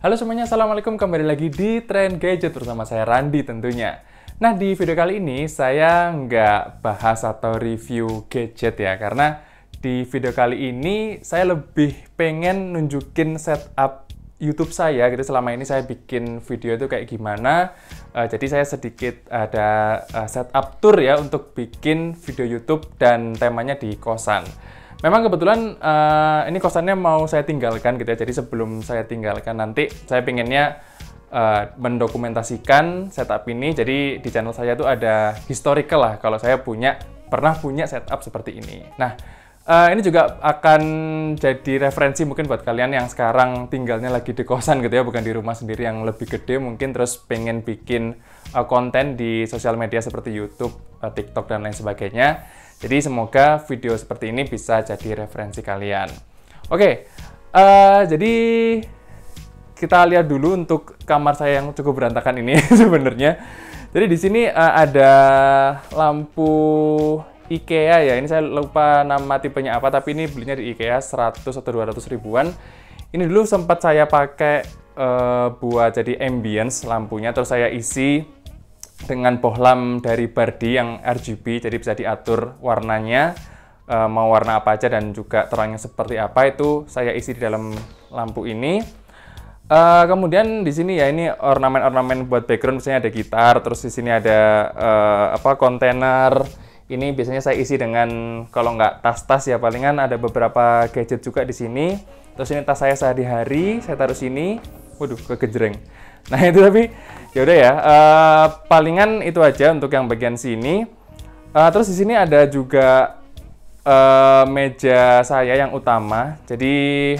Halo semuanya, Assalamualaikum. Kembali lagi di Tren Gadget bersama saya Randi tentunya. Nah, di video kali ini saya nggak bahas atau review gadget ya, karena di video kali ini saya lebih pengen nunjukin setup YouTube saya gitu. Selama ini saya bikin video itu kayak gimana. Jadi saya sedikit ada setup tour ya untuk bikin video YouTube dan temanya di kosan. Memang kebetulan ini kosannya mau saya tinggalkan gitu ya. Jadi sebelum saya tinggalkan nanti saya pengennya mendokumentasikan setup ini. Jadi di channel saya tuh ada historical lah kalau saya pernah punya setup seperti ini. Nah, ini juga akan jadi referensi mungkin buat kalian yang sekarang tinggalnya lagi di kosan gitu ya, bukan di rumah sendiri yang lebih gede mungkin, terus pengen bikin konten di sosial media seperti YouTube, TikTok dan lain sebagainya. Jadi semoga video seperti ini bisa jadi referensi kalian. Oke, jadi kita lihat dulu untuk kamar saya yang cukup berantakan ini sebenarnya. Jadi di sini ada lampu IKEA ya. Ini saya lupa nama tipenya apa, tapi ini belinya di IKEA 100 atau 200 ribuan. Ini dulu sempat saya pakai buat jadi ambience lampunya, terus saya isi dengan bohlam dari Bardi yang RGB, jadi bisa diatur warnanya, mau warna apa aja dan juga terangnya seperti apa, itu saya isi di dalam lampu ini. Kemudian di sini ya, ini ornamen-ornamen buat background, misalnya ada gitar, terus di sini ada kontainer. Ini biasanya saya isi dengan, kalau nggak tas-tas ya palingan ada beberapa gadget juga di sini. Terus ini tas saya sehari-hari, saya taruh sini. Waduh, kegejreng. Nah itu, tapi ya udah ya, palingan itu aja untuk yang bagian sini. Terus di sini ada juga meja saya yang utama. Jadi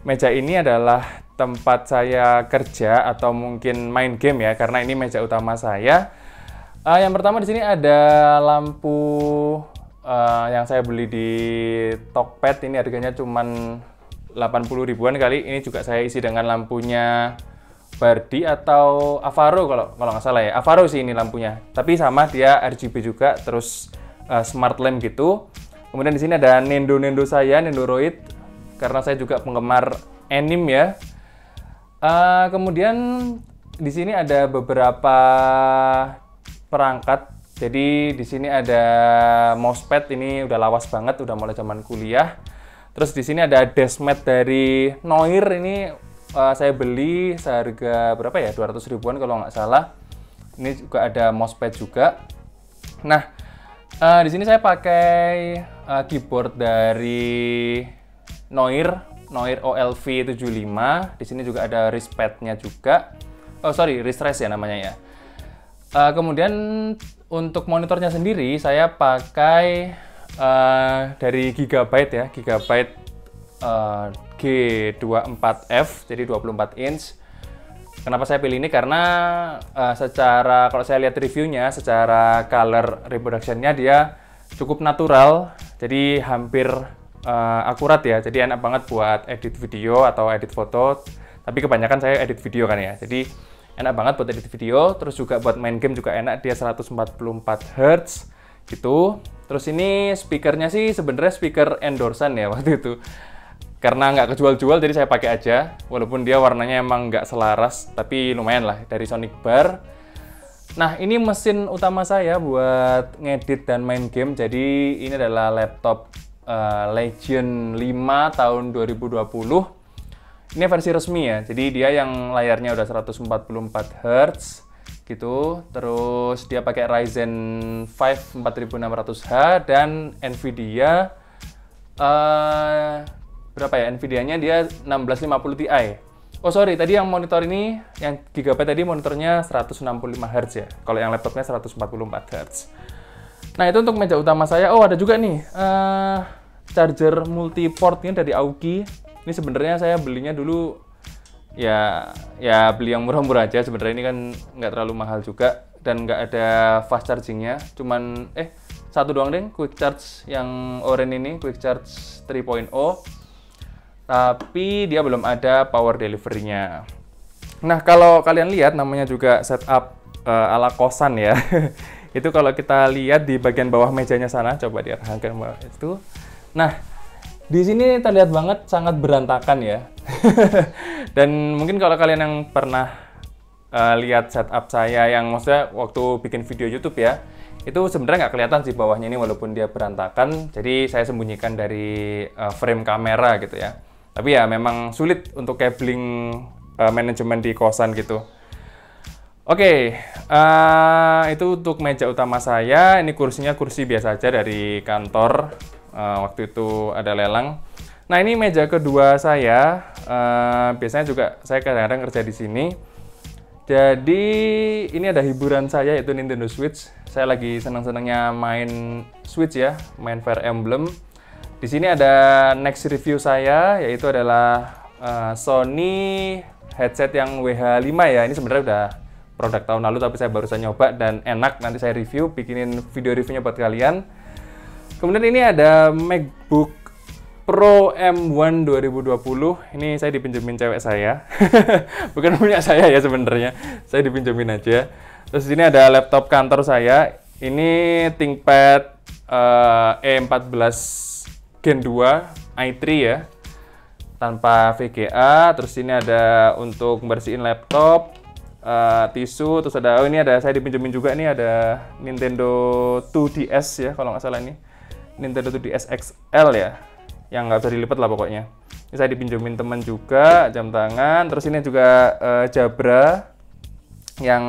meja ini adalah tempat saya kerja atau mungkin main game ya, karena ini meja utama saya. Yang pertama di sini ada lampu yang saya beli di Tokped. Ini harganya cuman 80 ribuan kali. Ini juga saya isi dengan lampunya Bardi atau Avaro kalau nggak salah ya. Avaro sih ini lampunya. Tapi sama, dia RGB juga, terus smart lamp gitu. Kemudian di sini ada Nendo saya, Nendoroid, karena saya juga penggemar anime ya. Kemudian di sini ada beberapa perangkat. Jadi di sini ada mousepad, ini udah lawas banget, udah mulai zaman kuliah. Terus di sini ada deskmat dari Noir, ini saya beli seharga berapa ya? 200 ribuan kalau nggak salah. Ini juga ada mousepad juga. Nah, di sini saya pakai keyboard dari Noir OLV75. Di sini juga ada wrist pad-nya juga. Oh sorry, wrist rest ya namanya ya. Kemudian untuk monitornya sendiri saya pakai dari Gigabyte ya, Gigabyte G24F, jadi 24 inch. Kenapa saya pilih ini? Karena kalau saya lihat reviewnya, secara color reproduction-nya dia cukup natural, jadi hampir akurat ya. Jadi enak banget buat edit video atau edit foto. Tapi kebanyakan saya edit video kan ya. Jadi enak banget buat edit video, terus juga buat main game juga enak, dia 144 Hz gitu. Terus ini speakernya sih sebenarnya speaker endorsan ya waktu itu. Karena nggak kejual-jual, jadi saya pakai aja. Walaupun dia warnanya emang nggak selaras, tapi lumayan lah, dari Sonic Bar. Nah, ini mesin utama saya buat ngedit dan main game. Jadi ini adalah laptop Legion 5 tahun 2020. Ini versi resmi ya, jadi dia yang layarnya udah 144 Hz gitu. Terus dia pakai Ryzen 5 4600H dan Nvidia berapa ya? Nvidia-nya dia 1650 Ti. Oh sorry, tadi yang monitor ini, yang Gigabyte tadi monitornya 165 Hz ya. Kalau yang laptopnya 144 Hz. Nah itu untuk meja utama saya. Oh ada juga nih charger multi-port ini dari Aoki. Ini sebenarnya saya belinya dulu ya beli yang murah-murah aja. Sebenarnya ini kan nggak terlalu mahal juga dan nggak ada fast chargingnya. Cuman satu doang deh, quick charge yang orange ini, quick charge 3.0. Tapi dia belum ada power delivery-nya. Nah, kalau kalian lihat namanya juga setup ala kosan ya. Itu kalau kita lihat di bagian bawah mejanya sana, coba diarahkan bawah itu. Nah, Di sini terlihat banget sangat berantakan ya. Dan mungkin kalau kalian yang pernah lihat setup saya yang maksudnya waktu bikin video YouTube ya, itu sebenarnya nggak kelihatan sih bawahnya ini walaupun dia berantakan. Jadi saya sembunyikan dari frame kamera gitu ya. Tapi ya memang sulit untuk cabling manajemen di kosan gitu. Oke, itu untuk meja utama saya. Ini kursinya kursi biasa aja dari kantor. Waktu itu ada lelang. Nah, ini meja kedua saya. Biasanya juga saya kadang-kadang kerja di sini. Jadi ini ada hiburan saya yaitu Nintendo Switch. Saya lagi senang-senangnya main Switch ya, main Fire Emblem. Di sini ada next review saya yaitu adalah Sony headset yang WH5 ya. Ini sebenarnya udah produk tahun lalu tapi saya barusan nyoba dan enak. Nanti saya review, bikinin video reviewnya buat kalian. Kemudian ini ada MacBook Pro M1 2020. Ini saya dipinjemin cewek saya. Bukan punya saya ya sebenarnya. Saya dipinjemin aja. Terus ini ada laptop kantor saya. Ini ThinkPad E14 Gen 2 i3 ya. Tanpa VGA. Terus ini ada untuk bersihin laptop, tisu. Terus ada, oh ini ada saya dipinjemin juga. Ini ada Nintendo 2DS ya kalau nggak salah ini. Nintendo 2DS XL ya, yang nggak bisa dilipat lah pokoknya. Ini saya dipinjemin teman juga, jam tangan. Terus ini juga Jabra yang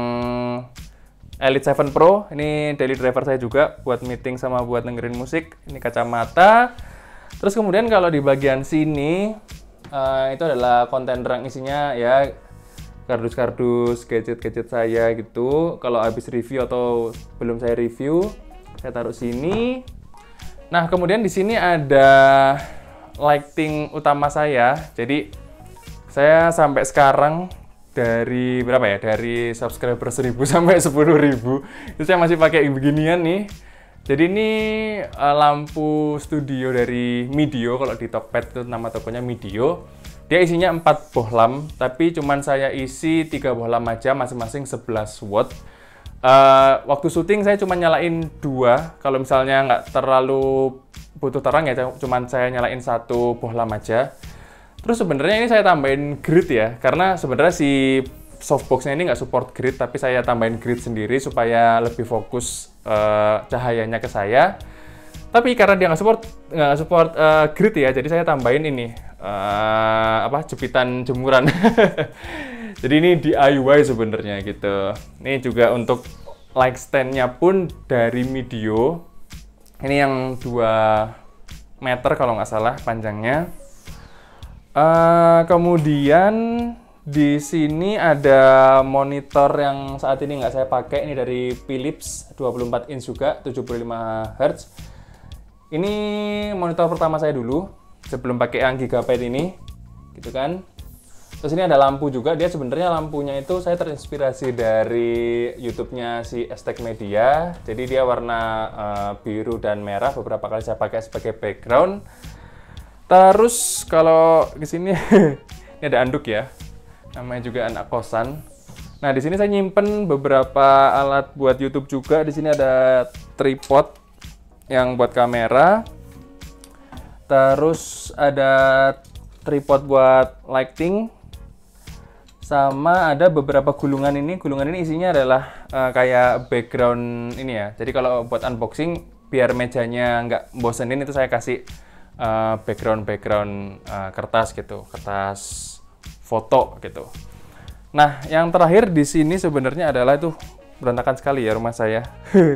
Elite 7 Pro. Ini daily driver saya juga buat meeting sama buat dengerin musik. Ini kacamata. Terus kemudian kalau di bagian sini itu adalah kontainer yang isinya ya kardus-kardus, gadget-gadget saya gitu. Kalau habis review atau belum saya review, saya taruh sini. Nah, kemudian di sini ada lighting utama saya. Jadi saya sampai sekarang dari berapa ya? Dari subscriber 1000 sampai 10.000 itu saya masih pakai beginian nih. Jadi ini lampu studio dari Midio. Kalau di Tokped itu nama tokonya Midio. Dia isinya 4 bohlam, tapi cuman saya isi 3 bohlam aja, masing-masing 11 watt. Waktu syuting saya cuma nyalain 2. Kalau misalnya nggak terlalu butuh terang ya, cuman saya nyalain 1 bohlam aja. Terus sebenarnya ini saya tambahin grid ya, karena sebenarnya si softbox-nya ini nggak support grid, tapi saya tambahin grid sendiri supaya lebih fokus cahayanya ke saya. Tapi karena dia nggak support grid ya, jadi saya tambahin ini jepitan jemuran. Jadi ini DIY sebenarnya gitu. Ini juga untuk light stand-nya pun dari Midio. Ini yang 2 meter kalau nggak salah panjangnya. Kemudian di sini ada monitor yang saat ini nggak saya pakai. Ini dari Philips 24 inch juga, 75 Hz. Ini monitor pertama saya dulu sebelum pakai yang Gigabyte ini, gitu kan. Terus ini ada lampu juga. Dia sebenarnya lampunya itu saya terinspirasi dari YouTube-nya si Aztec Media. Jadi dia warna biru dan merah. Beberapa kali saya pakai sebagai background. Terus kalau di sini ini ada anduk ya. Namanya juga anak kosan. Nah, di sini saya nyimpen beberapa alat buat YouTube juga. Di sini ada tripod yang buat kamera. Terus ada tripod buat lighting. Sama ada beberapa gulungan ini. Gulungan ini isinya adalah kayak background ini ya. Jadi kalau buat unboxing, biar mejanya nggak bosenin, itu saya kasih background kertas gitu, kertas foto gitu. Nah, yang terakhir di sini sebenarnya adalah itu berantakan sekali ya rumah saya,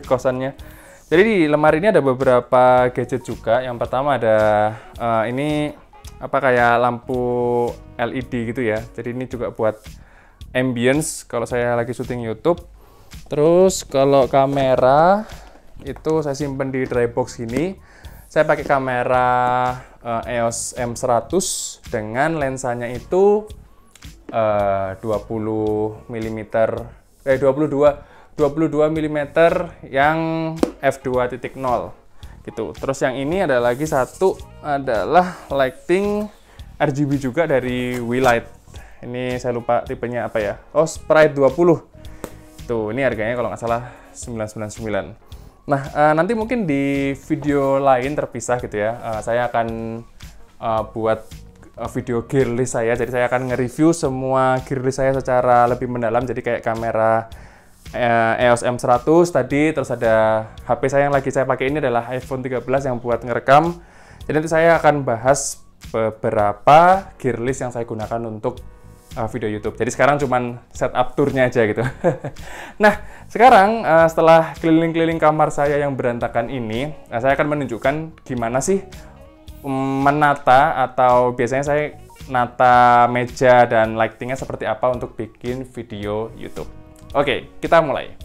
kosannya. Jadi di lemari ini ada beberapa gadget juga. Yang pertama ada ini kayak lampu LED gitu ya. Jadi ini juga buat ambience kalau saya lagi syuting YouTube. Terus kalau kamera itu saya simpen di dry box gini. Saya pakai kamera EOS M100 dengan lensanya itu 22 mm yang f2.0 gitu. Terus yang ini ada lagi satu adalah lighting RGB juga dari Wilight. Ini saya lupa tipenya apa ya. Oh, Sprite 20. Tuh, ini harganya kalau nggak salah 999. Nah, nanti mungkin di video lain terpisah gitu ya. Saya akan buat video gear list saya. Jadi saya akan nge-review semua gear list saya secara lebih mendalam. Jadi kayak kamera EOS M100 tadi, terus ada HP saya yang lagi saya pakai ini adalah iPhone 13 yang buat ngerekam. Jadi nanti saya akan bahas beberapa gear list yang saya gunakan untuk video YouTube. Jadi sekarang cuman setup tournya aja gitu. Nah, sekarang setelah keliling-keliling kamar saya yang berantakan ini, saya akan menunjukkan gimana sih menata, atau biasanya saya nata meja dan lightingnya seperti apa untuk bikin video YouTube. Oke, kita mulai.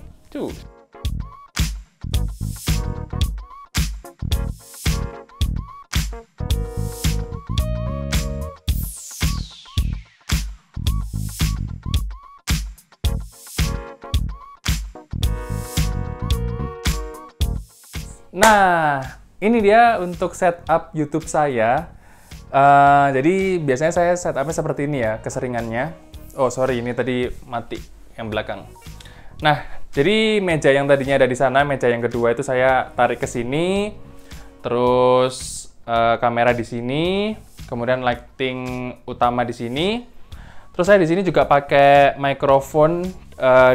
Nah, ini dia untuk setup YouTube saya. Jadi biasanya saya setupnya seperti ini ya, keseringannya. Oh sorry, ini tadi mati yang belakang. Nah, jadi meja yang tadinya ada di sana, meja yang kedua itu saya tarik ke sini, terus kamera di sini, kemudian lighting utama di sini. Terus saya di sini juga pakai mikrofon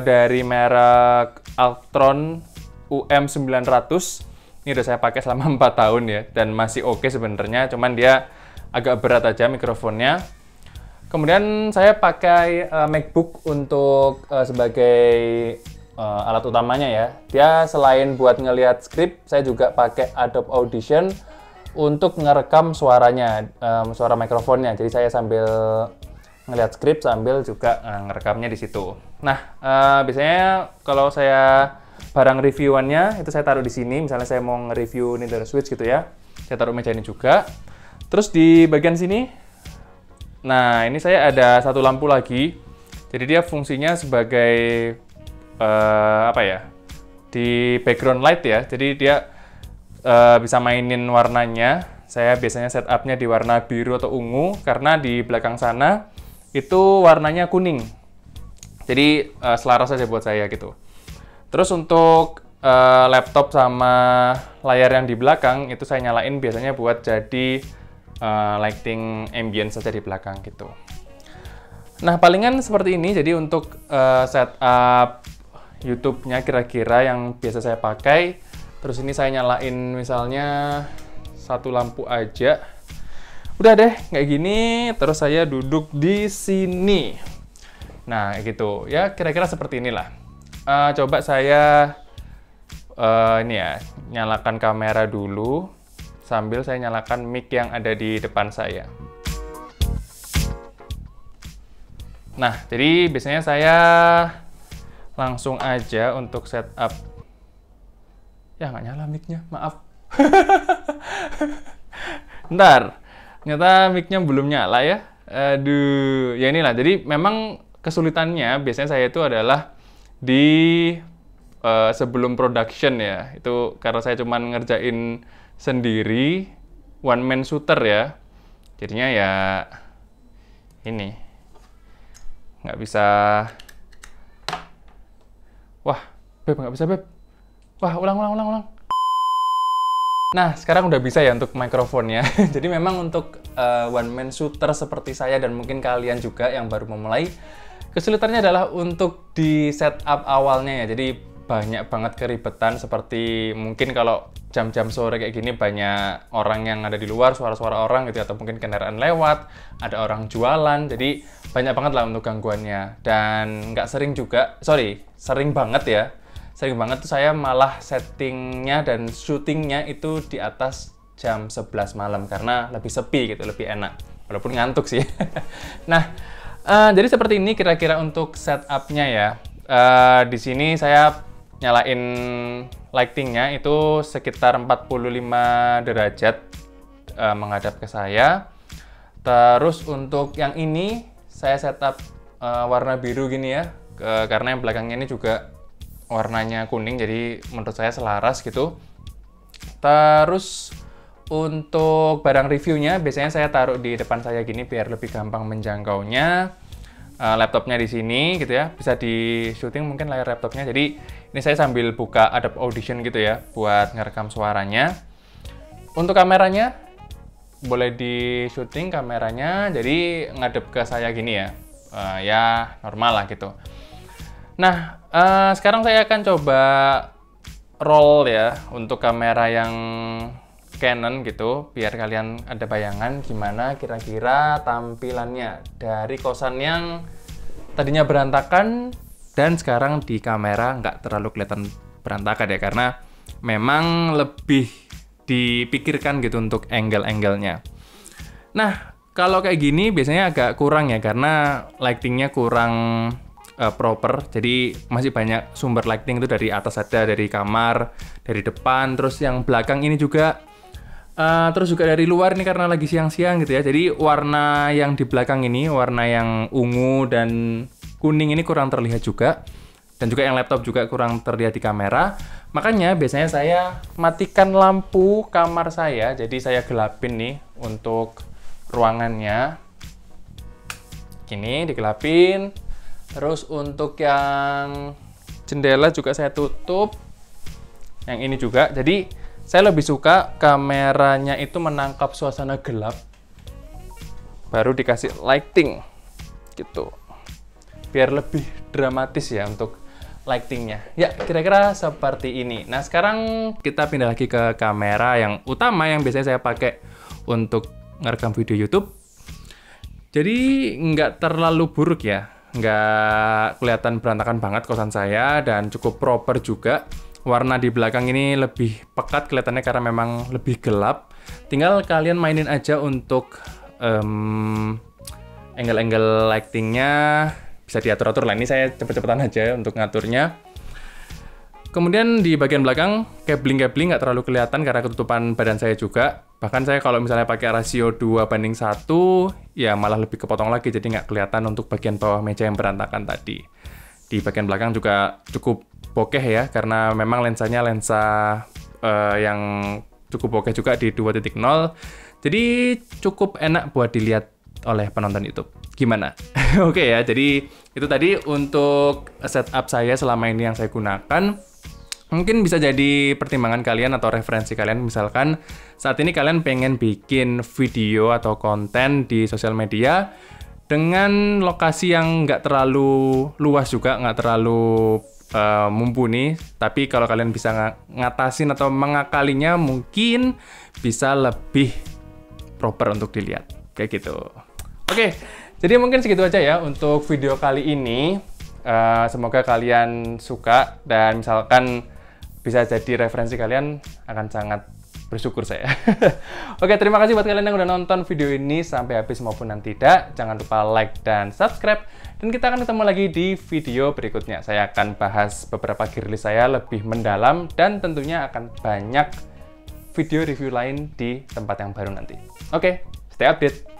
dari merek Altron UM900. Ini udah saya pakai selama 4 tahun ya, dan masih oke sebenarnya, cuman dia agak berat aja mikrofonnya. Kemudian saya pakai MacBook untuk sebagai alat utamanya ya. Dia selain buat ngelihat skrip, saya juga pakai Adobe Audition untuk ngerekam suaranya, suara mikrofonnya. Jadi saya sambil ngelihat skrip sambil juga ngerekamnya di situ. Nah, biasanya kalau saya barang reviewannya itu saya taruh di sini. Misalnya saya mau nge-review Nintendo Switch gitu ya, saya taruh meja ini juga. Terus di bagian sini, nah ini saya ada satu lampu lagi. Jadi dia fungsinya sebagai apa ya, di background light ya. Jadi dia bisa mainin warnanya. Saya biasanya setupnya di warna biru atau ungu, karena di belakang sana itu warnanya kuning. Jadi selaras saja buat saya gitu. Terus untuk laptop sama layar yang di belakang itu saya nyalain biasanya buat jadi lighting ambient saja di belakang gitu. Nah, palingan seperti ini. Jadi untuk setup YouTube-nya kira-kira yang biasa saya pakai. Terus ini saya nyalain misalnya satu lampu aja. Udah deh kayak gini. Terus saya duduk di sini. Nah, gitu. Ya kira-kira seperti inilah. Coba saya ini ya, nyalakan kamera dulu sambil saya nyalakan mic yang ada di depan saya. Nah, jadi biasanya saya langsung aja untuk setup. Ya, nggak nyala mic-nya, maaf. Ntar, ternyata mic-nya belum nyala ya. Aduh, ya inilah. Jadi memang kesulitannya biasanya saya itu adalah di sebelum production ya. Itu karena saya cuman ngerjain sendiri, one man shooter ya. Jadinya ya ini nggak bisa. Wah, Beb, nggak bisa, Beb. Wah, ulang. Nah, sekarang udah bisa ya untuk mikrofonnya. Jadi memang untuk one man shooter seperti saya dan mungkin kalian juga yang baru memulai, kesulitannya adalah untuk di setup awalnya ya. Jadi banyak banget keribetan, seperti mungkin kalau jam-jam sore kayak gini banyak orang yang ada di luar, suara-suara orang gitu, atau mungkin kendaraan lewat, ada orang jualan. Jadi banyak banget lah untuk gangguannya. Dan nggak sering juga, sering banget ya. Sering banget tuh saya malah settingnya dan syutingnya itu di atas jam 11 malam karena lebih sepi gitu, lebih enak. Walaupun ngantuk sih. Nah, jadi seperti ini kira-kira untuk setupnya ya. Di sini saya nyalain lightingnya itu sekitar 45 derajat menghadap ke saya. Terus untuk yang ini saya setup warna biru gini ya, karena yang belakangnya ini juga warnanya kuning, jadi menurut saya selaras gitu. Terus untuk barang reviewnya biasanya saya taruh di depan saya gini biar lebih gampang menjangkaunya. Laptopnya di sini gitu ya, bisa di syuting mungkin layar laptopnya. Jadi ini saya sambil buka Adobe Audition gitu ya buat ngerekam suaranya. Untuk kameranya boleh di syuting kameranya, jadi ngadep ke saya gini ya. Ya normal lah gitu. Nah, sekarang saya akan coba roll ya untuk kamera yang Canon gitu, biar kalian ada bayangan gimana kira-kira tampilannya dari kosan yang tadinya berantakan dan sekarang di kamera nggak terlalu kelihatan berantakan ya, karena memang lebih dipikirkan gitu untuk angle-angle-nya. Nah, kalau kayak gini biasanya agak kurang ya, karena lightingnya kurang proper, jadi masih banyak sumber lighting itu dari atas ada, dari kamar, dari depan, terus yang belakang ini juga, terus juga dari luar ini karena lagi siang-siang gitu ya, jadi warna yang di belakang ini, warna yang ungu dan kuning ini kurang terlihat juga, dan juga yang laptop juga kurang terlihat di kamera. Makanya biasanya saya matikan lampu kamar saya, jadi saya gelapin nih untuk ruangannya. Gini, digelapin. Terus untuk yang jendela juga saya tutup. Yang ini juga. Jadi saya lebih suka kameranya itu menangkap suasana gelap. Baru dikasih lighting. Gitu. Biar lebih dramatis ya untuk lightingnya. Ya, kira-kira seperti ini. Nah, sekarang kita pindah lagi ke kamera yang utama yang biasanya saya pakai untuk ngerekam video YouTube. Jadi nggak terlalu buruk ya. Nggak kelihatan berantakan banget kosan saya dan cukup proper juga. Warna di belakang ini lebih pekat kelihatannya karena memang lebih gelap. Tinggal kalian mainin aja untuk angle-angle lightingnya, bisa diatur-atur lah. Ini saya cepet-cepetan aja untuk ngaturnya. Kemudian di bagian belakang, cabling-cabling nggak terlalu kelihatan karena ketutupan badan saya juga. Bahkan saya kalau misalnya pakai rasio 2:1, ya malah lebih kepotong lagi, jadi nggak kelihatan untuk bagian bawah meja yang berantakan tadi. Di bagian belakang juga cukup bokeh ya, karena memang lensanya lensa yang cukup bokeh juga di 2.0. Jadi cukup enak buat dilihat oleh penonton YouTube. Gimana? Oke ya, jadi itu tadi untuk setup saya selama ini yang saya gunakan. Mungkin bisa jadi pertimbangan kalian atau referensi kalian, misalkan saat ini kalian pengen bikin video atau konten di sosial media dengan lokasi yang nggak terlalu luas juga, nggak terlalu mumpuni, tapi kalau kalian bisa ngatasin atau mengakalinya mungkin bisa lebih proper untuk dilihat, kayak gitu. Oke, jadi mungkin segitu aja ya untuk video kali ini. Semoga kalian suka dan misalkan bisa jadi referensi kalian, akan sangat bersyukur saya. Oke, terima kasih buat kalian yang udah nonton video ini sampai habis maupun yang tidak. Jangan lupa like dan subscribe. Dan kita akan ketemu lagi di video berikutnya. Saya akan bahas beberapa gear list saya lebih mendalam dan tentunya akan banyak video review lain di tempat yang baru nanti. Oke, stay update.